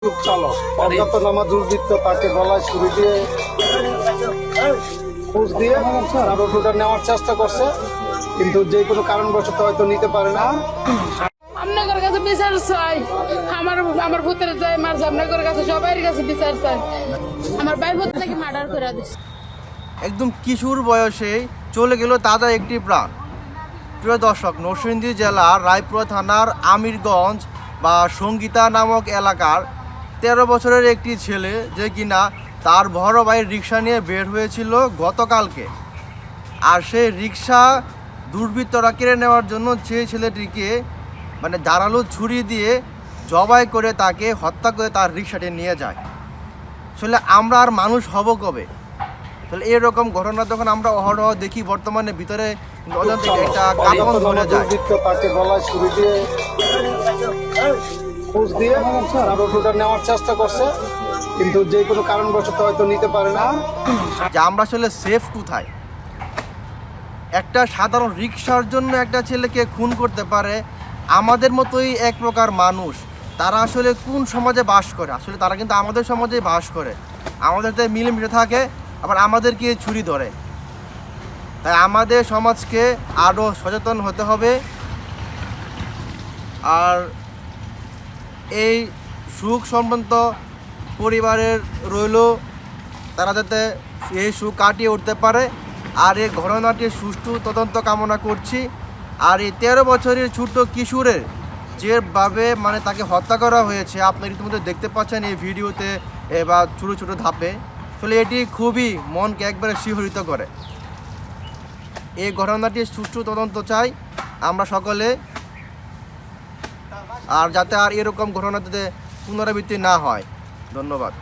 চালক অজ্ঞাতনামা দুর্বৃত্ত তাকে গলায় ছুরি দিয়ে পুশ দিয়ে তার অটোটা নেওয়ার চেষ্টা করছে, কিন্তু যে কোনো কারণবশত হয়তো নিতে পারে না। আপনাদের কাছে বিচার চাই, আমার ভূতের যায় মারছে, আপনাদের কাছে সবাই কাছে বিচার চাই। আমার ভাই ভূত নাকি মার্ডার করে দিচ্ছে। একদম কিশোর বয়সে চলে গেল তাজা একটি প্রাণ। প্রিয় দর্শক, নরসিংদী জেলার রায়পুরা থানার আমিরগঞ্জ বা সঙ্গীতা নামক এলাকার 13 বছরের একটি ছেলে, যে কিনা তার বড় ভাইয়ের রিক্সা নিয়ে বের হয়েছিল গতকালকে। আর সেই রিক্সা দুর্বৃত্তরা কেড়ে নেওয়ার জন্য সেই ছেলেটিকে ধারালো ছুরি দিয়ে জবাই করে তাকে হত্যা করে তার রিক্সাটি নিয়ে যায়। আসলে আমরা আর মানুষ হব কবে? তাহলে এরকম ঘটনা যখন আমরা অহরহ দেখি বর্তমানে ভিতরে একটা কাঁপন ধরে যায়। দুর্বৃত্ত তাকে গলায় ছুরি দিয়ে পুশ দিয়ে তার অটোটা নেওয়ার চেষ্টা করছে, কিন্তু যে কোনো কারণবশত হয়তো নিতে পারে না। যে আমরা আসলে সেফ কোথায়? একটা সাধারণ রিক্সার জন্য একটা ছেলেকে খুন করতে পারে আমাদের মতোই এক প্রকার মানুষ। তারা আসলে কোন সমাজে বাস করে? আসলে তারা কিন্তু আমাদের সমাজেই বাস করে, আমাদের সাথে মিলেমিশে থাকে, আবার আমাদেরকে ছুরি ধরে। তাই আমাদের সমাজকে আরও সচেতন হতে হবে। আর এই সুখ সম্বন্ধ পরিবারের রইল, তারা যাতে এই সুখ কাটিয়ে উঠতে পারে। আর এই ঘটনাটির সুষ্ঠু তদন্ত কামনা করছি। আর এই 13 বছরের ছোট্ট কিশোরের যেভাবে তাকে হত্যা করা হয়েছে, আপনারা ইতিমধ্যে দেখতে পাচ্ছেন এই ভিডিওতে বা ছোটো ছোটো ধাপে। আসলে এটি খুবই মনকে একবারে শিহরিত করে। এই ঘটনাটির সুষ্ঠু তদন্ত চাই আমরা সকলে, আর যাতে আর এরকম ঘটনাতে পুনরাবৃত্তি না হয়। ধন্যবাদ।